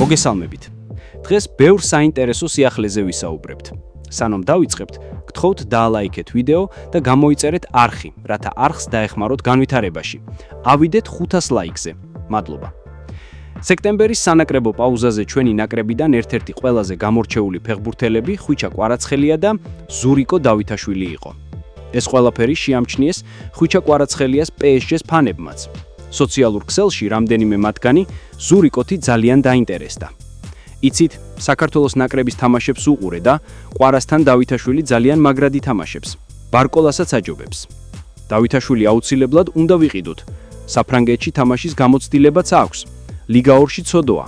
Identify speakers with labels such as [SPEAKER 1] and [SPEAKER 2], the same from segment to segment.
[SPEAKER 1] მოგესალმებით. დღეს ბევრ საინტერესო სიახლეზე ვისაუბრებთ. სანამ დავიწყებთ, გთხოვთ დაალაიქეთ ვიდეო და გამოიწერეთ არხი, რათა არხს დაეხმაროთ განვითარებაში. ავიდეთ 500 ლაიქზე. მადლობა. სექტემბერის სანაკრებო პაუზაზე ჩვენი ნაკრებიდან ერთ-ერთი ყველაზე გამორჩეული ფეხბურთელები ხვიჩა კვარაცხელია და ზურიკო დავითაშვილი იყო. ეს ყველაფერი შეამჩნიეს ხვიჩა კვარაცხელიას PSG-ს ფანებმაც. სოციალურ ქსელში რამდენიმე მათგანი ზურიკოთი ძალიან დაინტერესდა. იცით, საქართველოს ნაკრების თამაშებს უყურე და კვარასთან დავითაშვილი ძალიან მაგრად ითამაშებს. ბარკოლასაც აჯობებს. დავითაშვილი აუცილებლად უნდა ვიყიდოთ. საფრანგეთში თამაშის გამოცდილებაც აქვს. ლიგა 2-ში ცოდოა.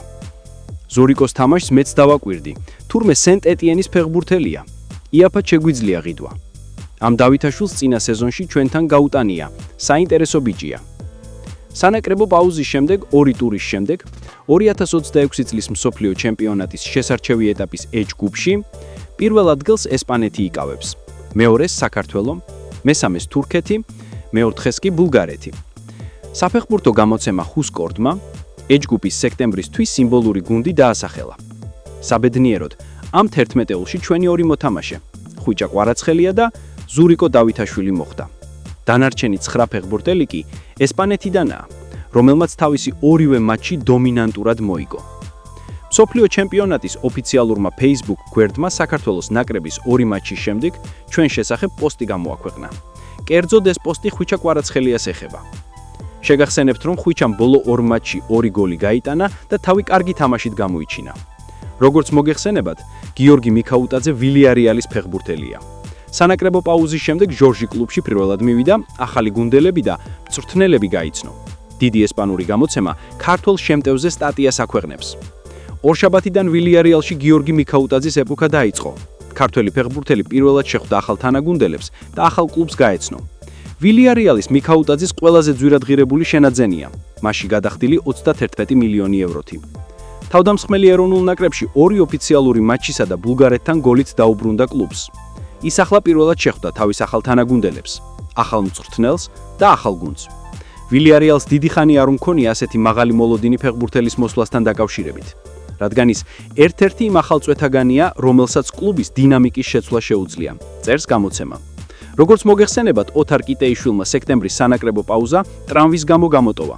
[SPEAKER 1] ზურიკოს თამაშს მეც დავაკვირდი. თურმე სენტ-ეტიენის ფეხბურთელია. იაფად შეგვიძლია ღიდვა. ამ დავითაშვილს წინა სეზონში ჩვენთან გაუტანია. საინტერესო ბიჭია. სანაკრებო პაუზის შემდეგ, 2 ტურის შემდეგ, 2026 წლის მსოფლიო ჩემპიონატის შესარჩევი ეტაპის H ჯგუფში პირველ ადგილს ესპანეთი იკავებს, მეორეს საქართველო, მესამეს თურქეთი, მეოთხეს კი ბულგარეთი. საფეხბურთო გამოცემა ჰუსკორდმა H ჯგუფის სექტემბრისთვის სიმბოლური გუნდი დაასახელა. საბედნიეროდ, ამ 11-ელში ჩვენი ორი მოთამაშე, ხვიჩა კვარაცხელია და ზურიკო დავითაშვილი მოხვდა. დანარჩენი 9 ფეხბურთელი კი ესპანეთიდანაა, რომელმაც თავისი ორივე მატჩი დომინანტურად მოიგო. მსოფლიო ჩემპიონატის ოფიციალურმა Facebook გვერდმა საქართველოს ნაკრების 2 მატჩის შემდეგ ჩვენ შესახებ პოსტი გამოაქვეყნა. კერძოდ ეს პოსტი ხვიჩა კვარაცხელიას ეხება. შეგახსენებთ, რომ ხვიჩამ ბოლო 2 მატჩში 2 გოლი გაიტანა და თავი კარგი თამაშით გამოიჩინა. როგორც მოგეხსენებათ, გიორგი მიქაუტაძე ვილიარეალის ფეხბურთელია. სანაკრებო პაუზის შემდეგ ჟორჟი კლუბში პირველად მივიდა, ახალი გუნდელები და მწვრთნელები გაიცნო. დიდი ესპანური გამოცემა ქართულ შემტევზე სტატიას აქვეყნებს. ორშაბათიდან ვილიარეალში გიორგი მიქაუტაძის ეპოქა დაიწყო. ქართველი ფეხბურთელი პირველად შეხვდა ახალ თანაგუნდელებს და ახალ კლუბს გაეცნო. ვილიარეალის მიქაუტაძის ყველაზე ძვირადღირებული შენაძენია, მასში გადახდილი 31 მილიონი ევროთი. თავდამსხმელი ეროვნულ ნაკრებში 2 ოფიციალური მატჩისა და ბულგარეთთან გოლით დაუბრუნდა კლუბს. ის ახლა პირველად შეხვდა თავის ახალ თანაგუნდელებს, ახალ მწვრთნელს და ახალ გუნდს. ვილიარეალს დიდი ხანი არ უმქონია ასეთი მაღალი მოლოდინი ფეხბურთელის მოსვლასთან დაკავშირებით, რადგან ის ერთ-ერთი იმ ახალწვეთაგანია, რომელსაც კლუბის დინამიკის შეცვლა შეუძლია, წერს გამოცემა. როგორც მოგეხსენებათ, ოთარ კიტეიშვილმა სექტემბრის სანაკრებო პაუზა ტრამვის გამო გამოტოვა.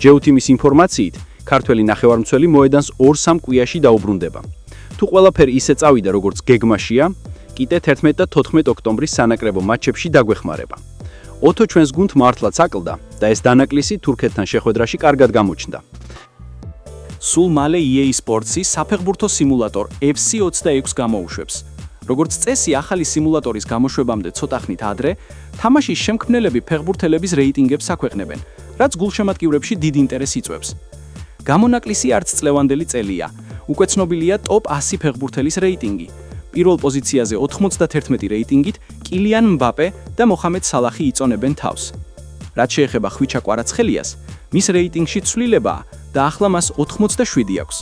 [SPEAKER 1] ჯეუთიმის ინფორმაციით, ქართველი ნახევარმცველი მოედანს 2-3 კვირაში დაუბრუნდება. თუ ყველაფერი ისე წავიდა, როგორც გეგმაშია, კიტე 11 და 14 ოქტომბრის სანაკრებო მატჩებში დაგვეხმარება. ოთო ჩვენს გუნდ მართლაც აკლდა და ეს დანაკლისი თურქეთთან შეხვედრაში კარგად გამოჩნდა. სულ მალე EA Sports-ი საფეხბურთო სიმულატორ FC26 გამოუშვებს. როგორც წესი, ახალი სიმულატორის გამოშვებამდე ცოტა ხნით ადრე, თამაშის შემქმნელები ფეხბურთელების რეიტინგებს აქვეყნებენ, რაც გულშემატკივრებში დიდ ინტერესს იწვევს. გამონაკლისი არც წლევანდელი წელია. უკვე ცნობილია ტოპ 100 ფეხბურთელის რეიტინგი. პირველ პოზიციაზე 91 რეიტინგით კილიან მბაპე და მოხამედ სალახი იწონებენ თავს. რაც შეეხება ხვიჩა კვარაცხელიას, მის რეიტინგში ცვლილებაა და ახლა მას 87 აქვს.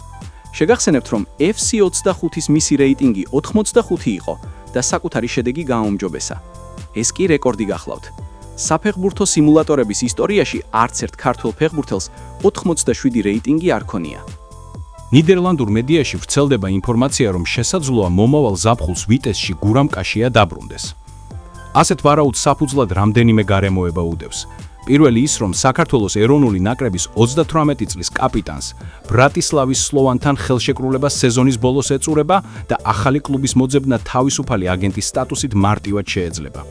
[SPEAKER 1] შეგახსენებთ, რომ FC25-ის მისი რეიტინგი 85 იყო და საკუთარი შედეგი გააუმჯობესა. ეს კი რეკორდი გახლავთ. საფეხბურთო სიმულატორების ისტორიაში არც ერთ ქართველ ფეხბურთელს 87 რეიტინგი არ ქონია. ნიდერლანდურ მედიაში ვრცელდება ინფორმაცია, რომ შესაძლოა მომავალ ზაფხულს ვიტესში გურამ კაშია დაბრუნდეს. ასეთ ვარაუდს საფუძვლად რამდენიმე გარემოება უდევს. პირველი ის, რომ საქართველოს ეროვნული ნაკრების 38 წლის კაპიტანს ბრატისლავის სლოვანთან ხელშეკრულება სეზონის ბოლოს ეწურება და ახალი კლუბის მოძებნა თავისუფალი აგენტის სტატუსით მარტივად შეეძლება.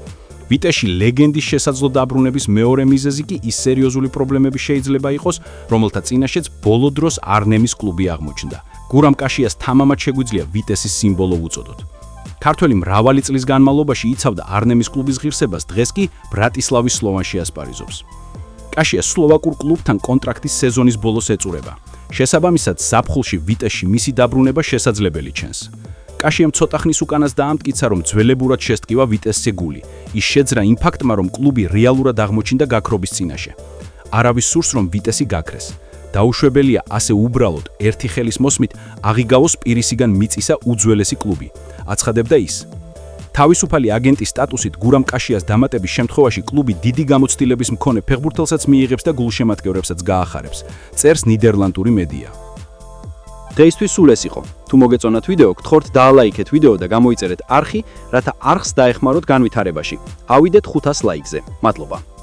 [SPEAKER 1] ვიტეში ლეგენდის შესაძლო დაბრუნების მეორე მიზეზი კი ის სერიოზული პრობლემები შეიძლება იყოს, რომელთა წინაშეც ბოლო დროს არნემის კლუბი აღმოჩნდა. გურამ კაშიას თამამად შეგვიძლია ვიტესის სიმბოლო უწოდოთ. ქართველი მრავალი წლის განმავლობაში იცავდა არნემის კლუბის ღირსებას, დღეს კი ბრატისლავის სლოვანში ასპარეზობს. კაშია სლოვაკურ კლუბთან კონტრაქტის სეზონის ბოლოს ეწურება. შესაბამისად, ზაფხულში ვიტეში მისი დაბრუნება შესაძლებელი ჩანს. კაშიამ ცოტა ხნის უკანას დაამტკიცა, რომ ძველებურად შესტკივა ვიტესზე გული. ის შეძრა იმ ფაქტმა, რომ კლუბი რეალურად აღმოჩნდა გაქრობის წინაშე. არავის სურს, რომ ვიტესი გაქრეს. დაუშვებელია ასე უბრალოდ ერთი ხელის მოსმით აღიგავოს პირისგან მიწისა უძველესი კლუბი. აცხადებდა ის. თავისუფალი აგენტის სტატუსით გურამ კაშიას დამატების შემთხვევაში კლუბი დიდი გამოცდილების მქონე ფეხბურთელსაც მიიღებს და გულშემატკივრებსაც გაახარებს, წერს ნიდერლანდური მედია. დღეისთვის სულ ეს იყო. თუ მოგეწონათ ვიდეო, გთხოვთ დაალაიქეთ ვიდეო და გამოიწერეთ არხი, რათა არხს დაეხმაროთ განვითარებაში. ავიდეთ 500 ლაიქზე. მადლობა.